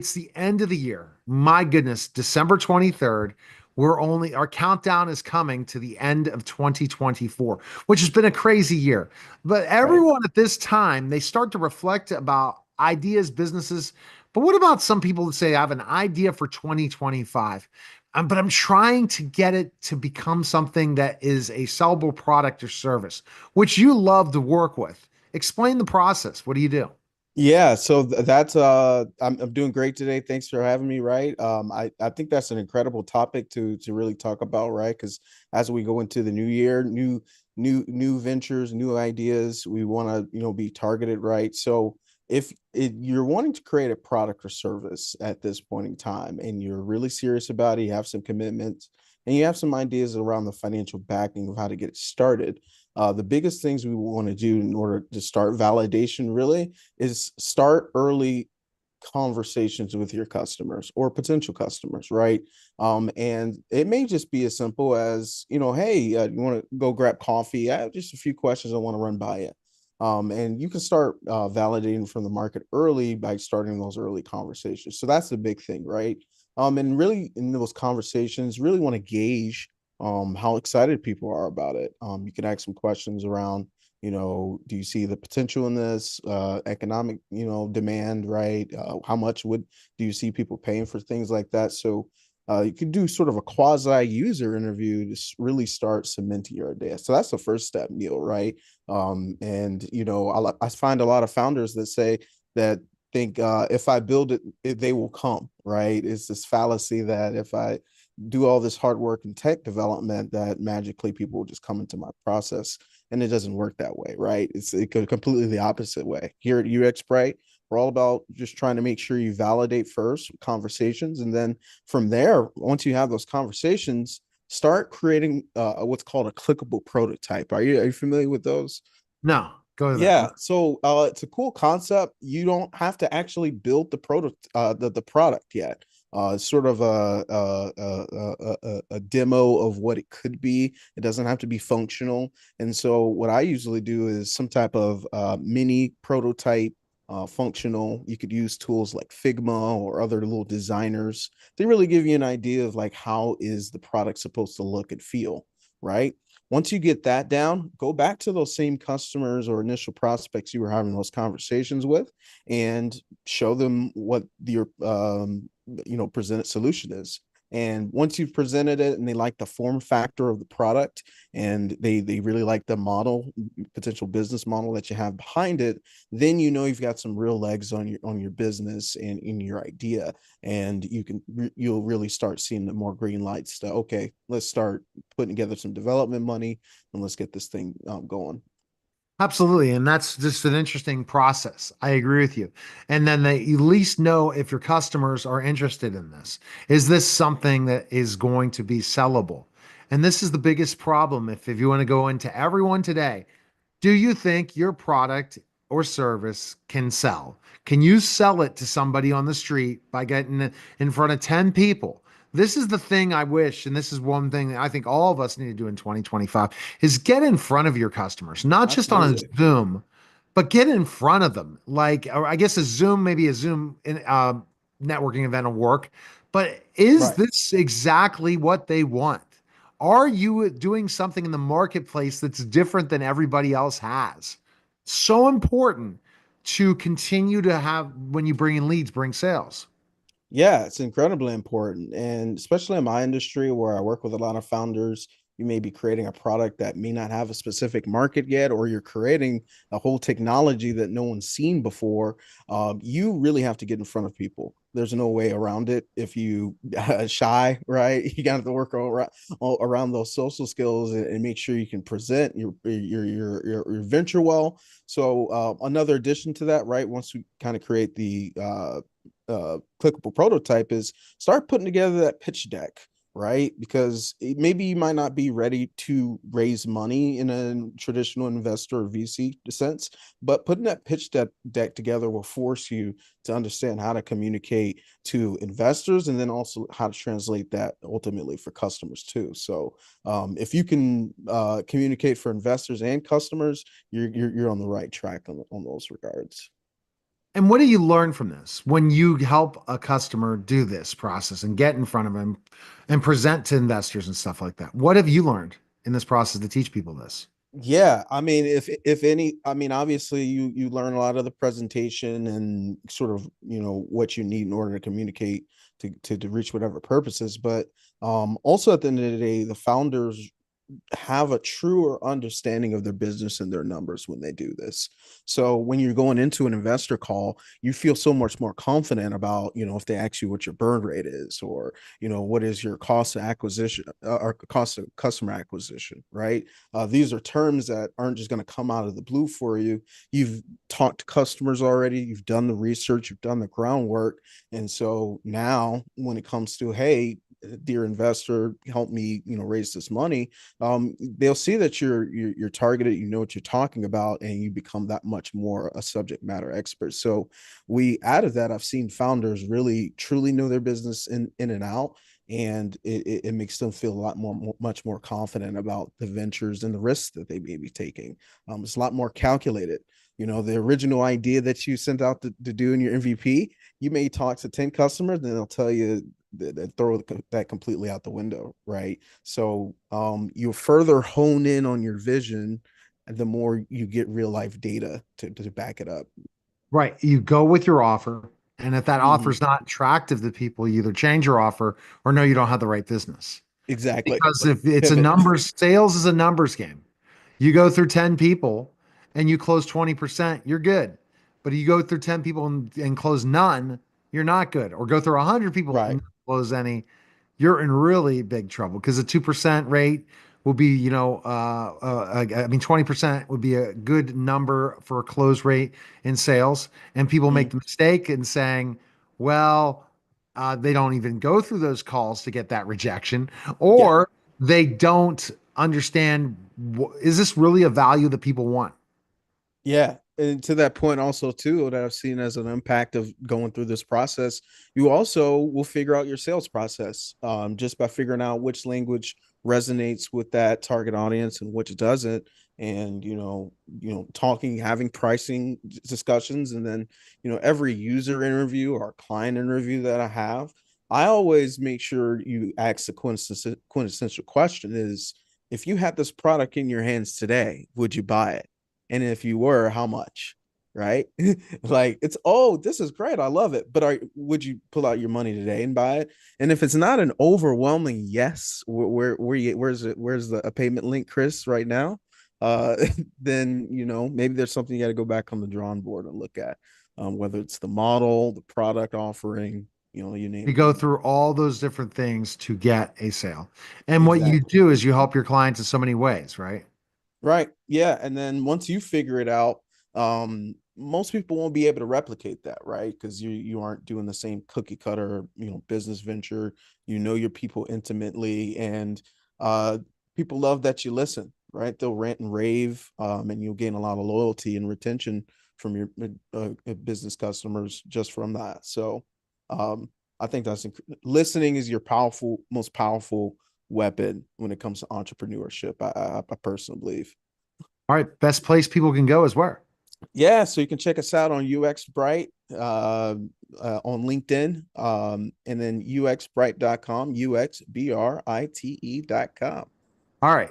It's the end of the year. My goodness, December 23rd. Our countdown is coming to the end of 2024, which has been a crazy year. But Right. everyone at this time, they start to reflect about ideas, businesses. But what about some people that say, I have an idea for 2025, but I'm trying to get it to become something that is a sellable product or service, which you love to work with. Explain the process. What do you do? Yeah, so that's I'm doing great today. Thanks for having me, right? I think that's an incredible topic to really talk about, right? Because as we go into the new year, new ventures, new ideas, we want to, be targeted, right? So if you're wanting to create a product or service at this point in time and you're really serious about it, you have some commitments and you have some ideas around the financial backing of how to get it started. The biggest things we want to do in order to start validation really is start early conversations with your customers or potential customers, right? And it may just be as simple as, hey, you want to go grab coffee? I have just a few questions I want to run by you. And you can start validating from the market early by starting those early conversations. So that's the big thing, right? And really in those conversations, really want to gauge how excited people are about it. You can ask some questions around, do you see the potential in this economic, demand, right? How much would do you see people paying for things like that? So you could do sort of a quasi user interview to really start cementing your idea. So that's the first step, Neil, right? And I find a lot of founders that say that think if I build it, they will come, right? It's this fallacy that if I do all this hard work in tech development, that magically people will just come into my process, and it doesn't work that way, right? It goes completely the opposite way. Here at UX Bright, we're all about just trying to make sure you validate first conversations, and then from there, once you have those conversations, start creating what's called a clickable prototype. Are you familiar with those? No, go to that. Yeah, so it's a cool concept. You don't have to actually build the product, the product yet. It's sort of a demo of what it could be. It doesn't have to be functional. And so, what I usually do is some type of mini prototype, functional. You could use tools like Figma or other little designers. They really give you an idea of like how is the product supposed to look and feel, right? Once you get that down, go back to those same customers or initial prospects you were having those conversations with and show them what your presented solution is. And once you've presented it and they like the form factor of the product and they really like the model, potential business model that you have behind it, then you've got some real legs on your business and in your idea, and you'll really start seeing the more green lights to, okay, let's start putting together some development money and let's get this thing going. Absolutely. And that's just an interesting process. I agree with you. And then they at least know if your customers are interested in this. Is this something that is going to be sellable? And this is the biggest problem. If you want to go into everyone today, do you think your product or service can sell? Can you sell it to somebody on the street by getting in front of 10 people? This is the thing I wish, and this is one thing that I think all of us need to do in 2025 is get in front of your customers, not just on a Absolutely. Zoom, but get in front of them. Like, or I guess maybe a Zoom networking event will work, but is Right. this exactly what they want? Are you doing something in the marketplace that's different than everybody else has? So important to continue to have when you bring in leads, bring sales. Yeah, it's incredibly important. And especially in my industry where I work with a lot of founders, you may be creating a product that may not have a specific market yet, or you're creating a whole technology that no one's seen before. You really have to get in front of people. There's no way around it. If you shy, right, you got to work around those social skills and make sure you can present your venture well. So another addition to that, right? Once we kind of create the clickable prototype is start putting together that pitch deck, right? Because maybe you might not be ready to raise money in a traditional investor or VC sense, but putting that pitch deck together will force you to understand how to communicate to investors and then also how to translate that ultimately for customers too. So if you can communicate for investors and customers, you're on the right track on those regards. And what do you learn from this when you help a customer do this process and get in front of them and present to investors and stuff like that? What have you learned in this process to teach people this? Yeah, I mean, if any, I mean, obviously you learn a lot of the presentation and sort of what you need in order to communicate to reach whatever purposes, but also at the end of the day, the founders have a truer understanding of their business and their numbers when they do this. So when you're going into an investor call, you feel so much more confident about, if they ask you what your burn rate is, or, what is your cost of acquisition or cost of customer acquisition, right? These are terms that aren't just going to come out of the blue for you. You've talked to customers already, you've done the research, you've done the groundwork. And so now when it comes to, hey, dear investor, help me, raise this money, they'll see that you're targeted, you know what you're talking about, and you become that much more a subject matter expert. So we out of that, I've seen founders really truly know their business in and out, and it makes them feel a lot much more confident about the ventures and the risks that they may be taking. It's a lot more calculated. The original idea that you sent out to do in your MVP, you may talk to 10 customers and they'll tell you that throw that completely out the window, right? So you further hone in on your vision, the more you get real life data to back it up. Right. You go with your offer. And if that offer Mm-hmm. is not attractive to people, you either change your offer or no, you don't have the right business. Exactly. Because Like if it's a pivot. numbers, sales is a numbers game. You go through 10 people and you close 20%, you're good. But you go through 10 people and close none, you're not good. Or go through 100 people and Right. not close any, you're in really big trouble because a 2% rate will be, 20% would be a good number for a close rate in sales. And people make Mm-hmm. the mistake in saying, well, they don't even go through those calls to get that rejection, Yeah. or they don't understand, is this really a value that people want? Yeah. And to that point, also, too, that I've seen as an impact of going through this process, you also will figure out your sales process just by figuring out which language resonates with that target audience and which doesn't. And, talking, having pricing discussions. And then, every user interview or client interview that I have, I always make sure you ask the quintessential question is, if you had this product in your hands today, would you buy it? And if you were, how much? Right? Like it's, oh, this is great, I love it, but would you pull out your money today and buy it? And if it's not an overwhelming yes, where's the a payment link, Chris, right now? uh then maybe there's something you got to go back on the drawing board and look at, whether it's the model, the product offering, you You name it. go through all those different things to get a sale. And what you Exactly. do is you help your clients in so many ways, right? Right. Yeah. And then once you figure it out, most people won't be able to replicate that, right? Because you aren't doing the same cookie cutter, business venture. You know your people intimately, and uh, people love that you listen, right? They'll rant and rave, and you'll gain a lot of loyalty and retention from your business customers just from that. So, I think listening is your most powerful weapon when it comes to entrepreneurship. I personally believe. All right. Best place people can go is where? Yeah, so you can check us out on UX Bright on LinkedIn, and then uxbright.com, uxbrite.com. All right.